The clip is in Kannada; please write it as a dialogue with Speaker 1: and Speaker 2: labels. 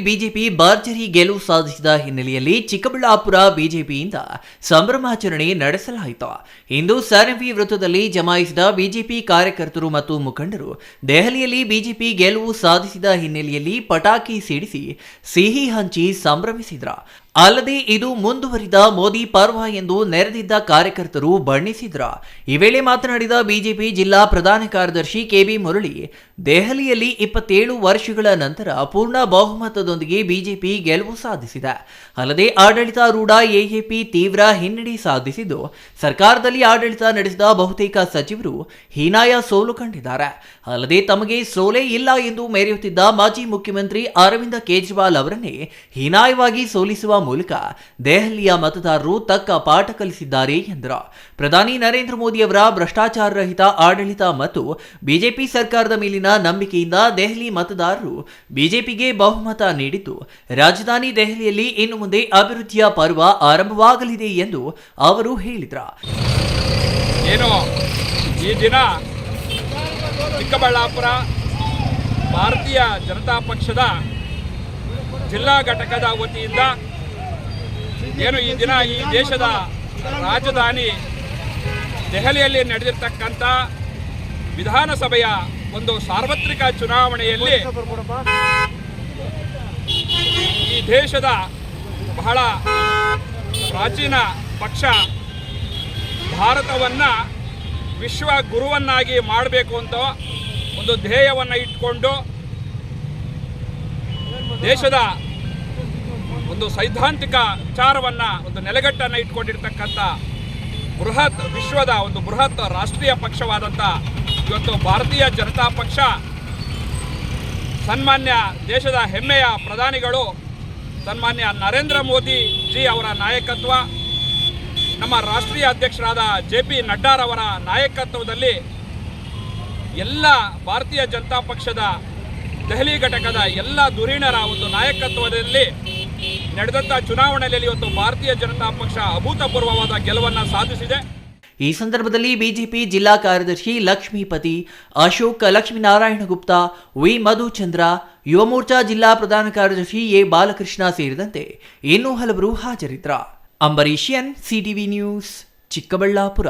Speaker 1: ಬಿಜೆಪಿ ಭರ್ಜರಿ ಗೆಲುವು ಸಾಧಿಸಿದ ಹಿನ್ನೆಲೆಯಲ್ಲಿ ಚಿಕ್ಕಬಳ್ಳಾಪುರ ಬಿಜೆಪಿಯಿಂದ ಸಂಭ್ರಮಾಚರಣೆ ನಡೆಸಲಾಯಿತು. ಇಂದು ಸರವಿ ವೃತ್ತದಲ್ಲಿ ಜಮಾಯಿಸಿದ ಬಿಜೆಪಿ ಕಾರ್ಯಕರ್ತರು ಮತ್ತು ಮುಖಂಡರು ದೆಹಲಿಯಲ್ಲಿ ಬಿಜೆಪಿ ಗೆಲುವು ಸಾಧಿಸಿದ ಹಿನ್ನೆಲೆಯಲ್ಲಿ ಪಟಾಕಿ ಸಿಡಿಸಿ ಸಿಹಿ ಹಂಚಿ ಸಂಭ್ರಮಿಸಿದರು. ಅಲ್ಲದೆ ಇದು ಮುಂದುವರಿದ ಮೋದಿ ಪರ್ವ ಎಂದು ನೆರೆದಿದ್ದ ಕಾರ್ಯಕರ್ತರು ಬಣ್ಣಿಸಿದ್ರು. ಈ ವೇಳೆ ಮಾತನಾಡಿದ ಬಿಜೆಪಿ ಜಿಲ್ಲಾ ಪ್ರಧಾನ ಕಾರ್ಯದರ್ಶಿ ಕೆಬಿ ಮುರಳಿ, ದೆಹಲಿಯಲ್ಲಿ 27 ವರ್ಷಗಳ ನಂತರ ಪೂರ್ಣ ಬಹುಮತದೊಂದಿಗೆ ಬಿಜೆಪಿ ಗೆಲುವು ಸಾಧಿಸಿದೆ. ಅಲ್ಲದೆ ಆಡಳಿತಾರೂಢ ಎಎಪಿ ತೀವ್ರ ಹಿನ್ನಡೆ ಸಾಧಿಸಿದ್ದು, ಸರ್ಕಾರದಲ್ಲಿ ಆಡಳಿತ ನಡೆಸಿದ ಬಹುತೇಕ ಸಚಿವರು ಹೀನಾಯ ಸೋಲು ಕಂಡಿದ್ದಾರೆ. ಅಲ್ಲದೆ ತಮಗೆ ಸೋಲೇ ಇಲ್ಲ ಎಂದು ಮೆರೆಯುತ್ತಿದ್ದ ಮಾಜಿ ಮುಖ್ಯಮಂತ್ರಿ ಅರವಿಂದ ಕೇಜ್ರಿವಾಲ್ ಅವರನ್ನೇ ಹೀನಾಯವಾಗಿ ಸೋಲಿಸುವ ಮೂಲಕ ದೆಹಲಿಯ ಮತದಾರರು ತಕ್ಕ ಪಾಠ ಕಲಿಸಿದ್ದಾರೆ ಎಂದರು. ಪ್ರಧಾನಿ ನರೇಂದ್ರ ಮೋದಿ ಅವರ ಭ್ರಷ್ಟಾಚಾರ ರಹಿತ ಆಡಳಿತ ಮತ್ತು ಬಿಜೆಪಿ ಸರ್ಕಾರದ ಮೇಲಿನ ನಂಬಿಕೆಯಿಂದ ದೆಹಲಿ ಮತದಾರರು ಬಿಜೆಪಿಗೆ ಬಹುಮತ ನೀಡಿದ್ದು, ರಾಜಧಾನಿ ದೆಹಲಿಯಲ್ಲಿ ಇನ್ನು ಮುಂದೆ ಅಭಿವೃದ್ಧಿಯ ಪರ್ವ ಆರಂಭವಾಗಲಿದೆ ಎಂದು ಅವರು ಹೇಳಿದರು.
Speaker 2: ಈ ದಿನ ಚಿಕ್ಕಬಳ್ಳಾಪುರ ಭಾರತೀಯ ಜನತಾ ಪಕ್ಷದ ಜಿಲ್ಲಾ ಘಟಕದ ವತಿಯಿಂದ ಈ ದಿನ ಈ ದೇಶದ ರಾಜಧಾನಿ ದೆಹಲಿಯಲ್ಲಿ ನಡೆದಿರ್ತಕ್ಕಂಥ ವಿಧಾನಸಭೆಯ ಒಂದು ಸಾರ್ವತ್ರಿಕ ಚುನಾವಣೆಯಲ್ಲಿ ಈ ದೇಶದ ಬಹಳ ಪ್ರಾಚೀನ ಪಕ್ಷ ಭಾರತವನ್ನು ವಿಶ್ವ ಗುರುವನ್ನಾಗಿ ಮಾಡಬೇಕು ಅಂತ ಒಂದು ಧ್ಯೇಯವನ್ನು ಇಟ್ಕೊಂಡು ದೇಶದ ಒಂದು ಸೈದ್ಧಾಂತಿಕ ವಿಚಾರವನ್ನು ಒಂದು ನೆಲೆಗಟ್ಟನ್ನು ಇಟ್ಕೊಂಡಿರ್ತಕ್ಕಂಥ ವಿಶ್ವದ ಒಂದು ಬೃಹತ್ ರಾಷ್ಟ್ರೀಯ ಪಕ್ಷವಾದಂಥ ಇವತ್ತು ಭಾರತೀಯ ಜನತಾ ಪಕ್ಷ ಸನ್ಮಾನ್ಯ ದೇಶದ ಹೆಮ್ಮೆಯ ಪ್ರಧಾನಿಗಳು ಸನ್ಮಾನ್ಯ ನರೇಂದ್ರ ಮೋದಿ ಜಿ ಅವರ ನಾಯಕತ್ವ, ನಮ್ಮ ರಾಷ್ಟ್ರೀಯ ಅಧ್ಯಕ್ಷರಾದ JP ನಡ್ಡಾರವರ ನಾಯಕತ್ವದಲ್ಲಿ ಎಲ್ಲ ಭಾರತೀಯ ಜನತಾ ಪಕ್ಷದ ದೆಹಲಿ ಘಟಕದ ಎಲ್ಲ ಧುರೀಣರ ಒಂದು ನಾಯಕತ್ವದಲ್ಲಿ ನಡೆದಂಥ ಚುನಾವಣೆಯಲ್ಲಿ ಇವತ್ತು ಭಾರತೀಯ ಜನತಾ ಪಕ್ಷ ಅಭೂತಪೂರ್ವವಾದ ಗೆಲುವನ್ನು ಸಾಧಿಸಿದೆ.
Speaker 1: ಈ ಸಂದರ್ಭದಲ್ಲಿ ಬಿಜೆಪಿ ಜಿಲ್ಲಾ ಕಾರ್ಯದರ್ಶಿ ಲಕ್ಷ್ಮೀಪತಿ, ಅಶೋಕ್, ಲಕ್ಷ್ಮೀನಾರಾಯಣ ಗುಪ್ತಾ, ವಿ ಮಧುಚಂದ್ರ, ಯುವ ಮೋರ್ಚಾ ಜಿಲ್ಲಾ ಪ್ರಧಾನ ಕಾರ್ಯದರ್ಶಿ ಎ ಬಾಲಕೃಷ್ಣ ಸೇರಿದಂತೆ ಇನ್ನೂ ಹಲವರು ಹಾಜರಿದ್ದರು. ಅಂಬರೀಷಿಯನ್, ಸಿಟಿವಿ ನ್ಯೂಸ್, ಚಿಕ್ಕಬಳ್ಳಾಪುರ.